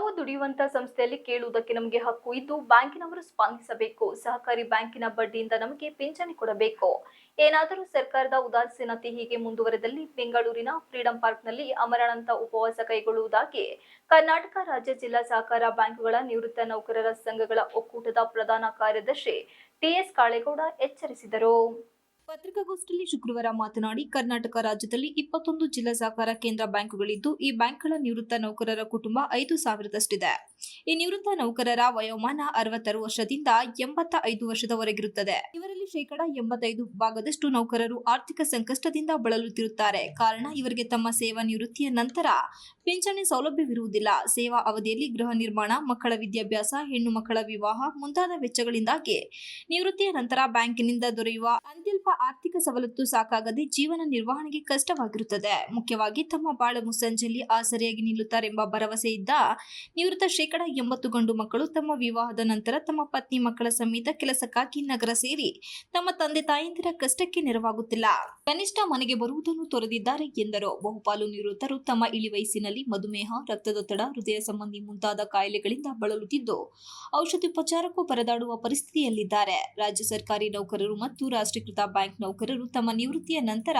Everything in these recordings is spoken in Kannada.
ನಾವು ದುಡಿಯುವಂತ ಸಂಸ್ಥೆಯಲ್ಲಿ ಕೇಳುವುದಕ್ಕೆ ನಮಗೆ ಹಕ್ಕು ಇದ್ದು ಬ್ಯಾಂಕಿನವರು ಸ್ಪಂದಿಸಬೇಕು. ಸಹಕಾರಿ ಬ್ಯಾಂಕಿನ ಬಡ್ಡಿಯಿಂದ ನಮಗೆ ಪಿಂಚಣಿ ಕೊಡಬೇಕು. ಏನಾದರೂ ಸರ್ಕಾರದ ಉದಾಸೀನತೆ ಹೀಗೆ ಮುಂದುವರೆದಲ್ಲಿ ಬೆಂಗಳೂರಿನ ಫ್ರೀಡಂ ಪಾರ್ಕ್ನಲ್ಲಿ ಅಮರಣಾಂತ ಉಪವಾಸ ಕೈಗೊಳ್ಳುವುದಾಗಿ ಕರ್ನಾಟಕ ರಾಜ್ಯ ಜಿಲ್ಲಾ ಸಹಕಾರ ಬ್ಯಾಂಕುಗಳ ನಿವೃತ್ತ ನೌಕರರ ಸಂಘಗಳ ಒಕ್ಕೂಟದ ಪ್ರಧಾನ ಕಾರ್ಯದರ್ಶಿ ಟಿಎಸ್ ಕಾಳೇಗೌಡ ಎಚ್ಚರಿಸಿದರು. ಪತ್ರಿಕಾಗೋಷ್ಠಿಯಲ್ಲಿ ಶುಕ್ರವಾರ ಮಾತನಾಡಿ, ಕರ್ನಾಟಕ ರಾಜ್ಯದಲ್ಲಿ 21 ಜಿಲ್ಲಾ ಸಹಕಾರ ಕೇಂದ್ರ ಬ್ಯಾಂಕುಗಳಿದ್ದು, ಈ ಬ್ಯಾಂಕ್ಗಳ ನಿವೃತ್ತ ನೌಕರರ ಕುಟುಂಬ 5,000ದಷ್ಟಿದೆ. ಈ ನಿವೃತ್ತ ನೌಕರರ ವಯೋಮಾನ 66 ವರ್ಷದಿಂದ 85 ವರ್ಷದವರೆಗಿರುತ್ತದೆ. ಇವರಲ್ಲಿ ಶೇಕಡಾ 85 ಭಾಗದಷ್ಟು ನೌಕರರು ಆರ್ಥಿಕ ಸಂಕಷ್ಟದಿಂದ ಬಳಲುತ್ತಿರುತ್ತಾರೆ. ಕಾರಣ, ಇವರಿಗೆ ತಮ್ಮ ಸೇವಾ ನಿವೃತ್ತಿಯ ನಂತರ ಪಿಂಚಣಿ ಸೌಲಭ್ಯವಿರುವುದಿಲ್ಲ. ಸೇವಾ ಅವಧಿಯಲ್ಲಿ ಗೃಹ ನಿರ್ಮಾಣ, ಮಕ್ಕಳ ವಿದ್ಯಾಭ್ಯಾಸ, ಹೆಣ್ಣು ಮಕ್ಕಳ ವಿವಾಹ ಮುಂತಾದ ವೆಚ್ಚಗಳಿಂದಾಗಿ ನಿವೃತ್ತಿಯ ನಂತರ ಬ್ಯಾಂಕಿನಿಂದ ದೊರೆಯುವ ಅತ್ಯಲ್ಪ ಆರ್ಥಿಕ ಸವಲತ್ತು ಸಾಕಾಗದೆ ಜೀವನ ನಿರ್ವಹಣೆಗೆ ಕಷ್ಟವಾಗಿರುತ್ತದೆ. ಮುಖ್ಯವಾಗಿ ತಮ್ಮ ಬಾಳ ಮುಸ್ಸಂಜೆಯಲ್ಲಿ ಆಸರೆಯಾಗಿ ನಿಲ್ಲುತ್ತಾರೆಂಬ ಭರವಸೆ ಇದ್ದ ನಿವೃತ್ತ ಶೇಕಡಾ 80 ಗಂಡು ಮಕ್ಕಳು ತಮ್ಮ ವಿವಾಹದ ನಂತರ ತಮ್ಮ ಪತ್ನಿ ಮಕ್ಕಳ ಸಮೇತ ಕೆಲಸಕ್ಕಾಗಿ ನಗರ ಸೇರಿ ತಮ್ಮ ತಂದೆ ತಾಯಂದಿರ ಕಷ್ಟಕ್ಕೆ ನೆರವಾಗುತ್ತಿಲ್ಲ. ಕನಿಷ್ಠ ಮನೆಗೆ ಬರುವುದನ್ನು ತೊರೆದಿದ್ದಾರೆ ಎಂದರು. ಬಹುಪಾಲು ನಿವೃತ್ತರು ತಮ್ಮ ಇಳಿ ವಯಸ್ಸಿನಲ್ಲಿ ಮಧುಮೇಹ, ರಕ್ತದೊತ್ತಡ, ಹೃದಯ ಸಂಬಂಧಿ ಮುಂತಾದ ಕಾಯಿಲೆಗಳಿಂದ ಬಳಲುತ್ತಿದ್ದು ಔಷಧೋಪಚಾರಕ್ಕೂ ಪರದಾಡುವ ಪರಿಸ್ಥಿತಿಯಲ್ಲಿದ್ದಾರೆ. ರಾಜ್ಯ ಸರ್ಕಾರಿ ನೌಕರರು ಮತ್ತು ರಾಷ್ಟ್ರೀಕೃತ ಬ್ಯಾಂಕ್ ನೌಕರರು ತಮ್ಮ ನಿವೃತ್ತಿಯ ನಂತರ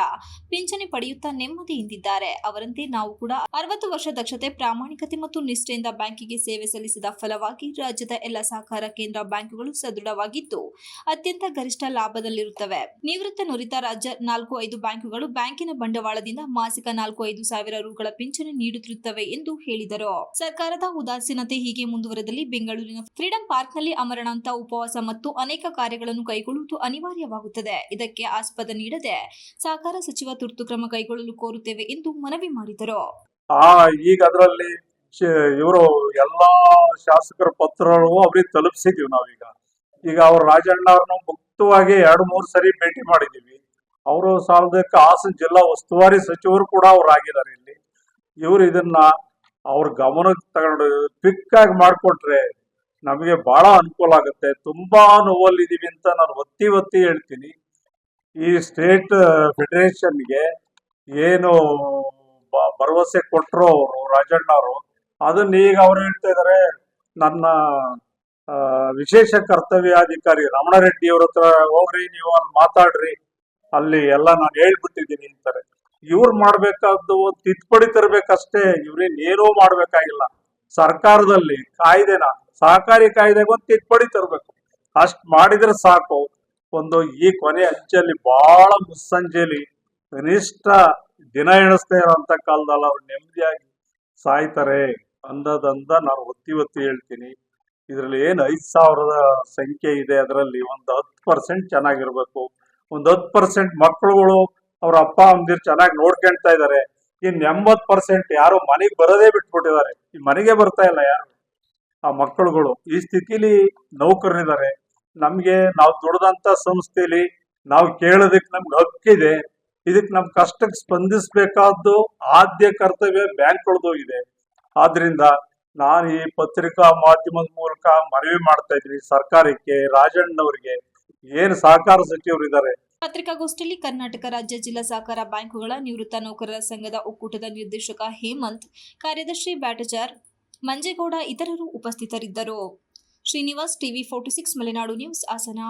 ಪಿಂಚಣಿ ಪಡೆಯುತ್ತಾ ನೆಮ್ಮದಿಯಿಂದಿದ್ದಾರೆ. ಅವರಂತೆ ನಾವು ಕೂಡ 60 ವರ್ಷ ದಕ್ಷತೆ, ಪ್ರಾಮಾಣಿಕತೆ ಮತ್ತು ನಿಷ್ಠೆಯಿಂದ ಬ್ಯಾಂಕಿಗೆ ಸೇವೆ ಸಲ್ಲಿಸಿದ ಫಲವಾಗಿ ರಾಜ್ಯದ ಎಲ್ಲ ಸಹಕಾರ ಕೇಂದ್ರ ಬ್ಯಾಂಕುಗಳು ಸದೃಢವಾಗಿದ್ದು ಅತ್ಯಂತ ಗರಿಷ್ಠ ಲಾಭದಲ್ಲಿರುತ್ತವೆ. ನಿವೃತ್ತ ನುರಿತ ರಾಜ್ಯ 4-5 ಬ್ಯಾಂಕುಗಳು ಬ್ಯಾಂಕಿನ ಬಂಡವಾಳದಿಂದ ಮಾಸಿಕ 4-5 ಸಾವಿರ ರುಗಳ ಪಿಂಚಣಿ ನೀಡುತ್ತಿರುತ್ತವೆ ಎಂದು ಹೇಳಿದರು. ಸರ್ಕಾರದ ಉದಾಸೀನತೆ ಹೀಗೆ ಮುಂದುವರೆದಲ್ಲಿ ಬೆಂಗಳೂರಿನ ಫ್ರೀಡಂ ಪಾರ್ಕ್ನಲ್ಲಿ ಅಮರಣಾಂತ ಉಪವಾಸ ಮತ್ತು ಅನೇಕ ಕಾರ್ಯಗಳನ್ನು ಕೈಗೊಳ್ಳುವುದು ಅನಿವಾರ್ಯವಾಗುತ್ತದೆ. ಇದಕ್ಕೆ ಆಸ್ಪದ ನೀಡದೆ ಸಹಕಾರ ಸಚಿವ ತುರ್ತು ಕ್ರಮ ಕೈಗೊಳ್ಳಲು ಕೋರುತ್ತೇವೆ ಎಂದು ಮನವಿ ಮಾಡಿದರು. ಈಗ ಅದರಲ್ಲಿ ಇವರು ಎಲ್ಲಾ ಶಾಸಕರ ಪತ್ರಗಳು ಅವ್ರಿಗೆ ತಲುಪಿಸಿದೀವಿ ನಾವೀಗ. ಈಗ ಅವ್ರು ರಾಜಣ್ಣ ಅವ್ರನ್ನ ಮುಕ್ತವಾಗಿ 2-3 ಸರಿ ಭೇಟಿ ಮಾಡಿದೀವಿ. ಅವರು ಸಾಲದಕ್ಕೆ ಹಾಸನ ಜಿಲ್ಲಾ ಉಸ್ತುವಾರಿ ಸಚಿವರು ಕೂಡ ಅವ್ರು ಆಗಿದ್ದಾರೆ. ಇಲ್ಲಿ ಇವರು ಇದನ್ನ ಅವ್ರ ಗಮನಕ್ಕೆ ತಗೊಂಡು ಕ್ವಿಕ್ ಆಗಿ ಮಾಡಿಕೊಟ್ರೆ ನಮಗೆ ಬಹಳ ಅನುಕೂಲ ಆಗುತ್ತೆ. ತುಂಬಾ ನೋವಲ್ಲಿದ್ದೀವಿ ಅಂತ ನಾನು ಒತ್ತಿ ಹೇಳ್ತೀನಿ. ಈ ಸ್ಟೇಟ್ ಫೆಡರೇಷನ್ಗೆ ಏನು ಭರವಸೆ ಕೊಟ್ಟರು ಅವರು ರಾಜಣ್ಣ ಅವರು, ಅದನ್ನ ಈಗ ಅವ್ರು ಹೇಳ್ತಾ ಇದಾರೆ, ನನ್ನ ವಿಶೇಷ ಕರ್ತವ್ಯಾಧಿಕಾರಿ ರಮಣರೆಡ್ಡಿ ಅವ್ರ ಹತ್ರ ಹೋಗ್ರಿ, ನೀವು ಅಲ್ಲಿ ಮಾತಾಡ್ರಿ, ಅಲ್ಲಿ ಎಲ್ಲ ನಾನು ಹೇಳ್ಬಿಟ್ಟಿದ್ದೀನಿ ಅಂತಾರೆ. ಇವ್ರು ಮಾಡ್ಬೇಕಾದ್ದು ತಿದ್ದುಪಡಿ ತರಬೇಕಷ್ಟೇ, ಇವ್ರೇನೇನೋ ಮಾಡ್ಬೇಕಾಗಿಲ್ಲ. ಸರ್ಕಾರದಲ್ಲಿ ಕಾಯ್ದೆನ ಸಹಕಾರಿ ಕಾಯ್ದೆಗೆ ಒಂದು ತಿದ್ದುಪಡಿ ತರಬೇಕು, ಅಷ್ಟ್ ಮಾಡಿದ್ರೆ ಸಾಕು. ಒಂದು ಈ ಕೊನೆ ಅಂಚಲ್ಲಿ ಬಹಳ ಮುಸ್ಸಂಜೆಲಿ ಕನಿಷ್ಠ ದಿನ ಎಣಿಸ್ತಾ ಇರೋಂಥ ಕಾಲದಲ್ಲಿ ಅವ್ರು ನೆಮ್ಮದಿಯಾಗಿ ಸಾಯ್ತಾರೆ ಅನ್ನೋದಂದ ನಾನು ಒತ್ತಿ ಹೇಳ್ತೀನಿ. ಇದ್ರಲ್ಲಿ ಏನು 5,000 ಸಂಖ್ಯೆ ಇದೆ, ಅದರಲ್ಲಿ ಒಂದು 10% ಚೆನ್ನಾಗಿರ್ಬೇಕು. ಒಂದು 10% ಮಕ್ಕಳುಗಳು ಅವ್ರ ಅಪ್ಪ ಅಮ್ಮಂದಿರು ಚೆನ್ನಾಗಿ ನೋಡ್ಕೊಳ್ತಾ ಇದ್ದಾರೆ. ಇನ್ನು 80% ಯಾರು ಮನೆಗೆ ಬರೋದೇ ಬಿಟ್ಬಿಟ್ಟಿದ್ದಾರೆ. ಈ ಮನೆಗೆ ಬರ್ತಾ ಇಲ್ಲ ಯಾರು ಆ ಮಕ್ಕಳುಗಳು. ಈ ಸ್ಥಿತಿಲಿ ನೌಕರರಿದ್ದಾರೆ. ನಮ್ಗೆ ನಾವು ದುಡ್ದಂತ ಸಂಸ್ಥೆಯಲ್ಲಿ ನಾವು ಕೇಳೋದಕ್ಕೆ ನಮ್ಗೆ ಹಕ್ಕಿದೆ. ಇದಕ್ಕೆ ನಮ್ ಕಷ್ಟಕ್ಕೆ ಸ್ಪಂದಿಸಬೇಕಾದ್ದು ಆದ್ಯ ಕರ್ತವ್ಯ ಬ್ಯಾಂಕ್ಗಳದ್ದು ಇದೆ. ಆದ್ರಿಂದ ನಾನು ಈ ಪತ್ರಿಕಾ ಮಾಧ್ಯಮದ ಮೂಲಕ ಮನವಿ ಮಾಡ್ತಾ ಇದ್ದೀನಿ ಸರ್ಕಾರಕ್ಕೆ, ರಾಜಣ್ಣವರಿಗೆ, ಏನು ಸಹಕಾರ ಸಚಿವರು ಇದ್ದಾರೆ. ಪತ್ರಿಕಾಗೋಷ್ಠಿಯಲ್ಲಿ ಕರ್ನಾಟಕ ರಾಜ್ಯ ಜಿಲ್ಲಾ ಸಹಕಾರ ಬ್ಯಾಂಕುಗಳ ನಿವೃತ್ತ ನೌಕರರ ಸಂಘದ ಒಕ್ಕೂಟದ ನಿರ್ದೇಶಕ ಹೇಮಂತ್, ಕಾರ್ಯದರ್ಶಿ ಬ್ಯಾಟಜಾರ್, ಮಂಜೇಗೌಡ ಇತರರು ಉಪಸ್ಥಿತರಿದ್ದರು. Srinivas, TV 46 Malenadu news, Hassan.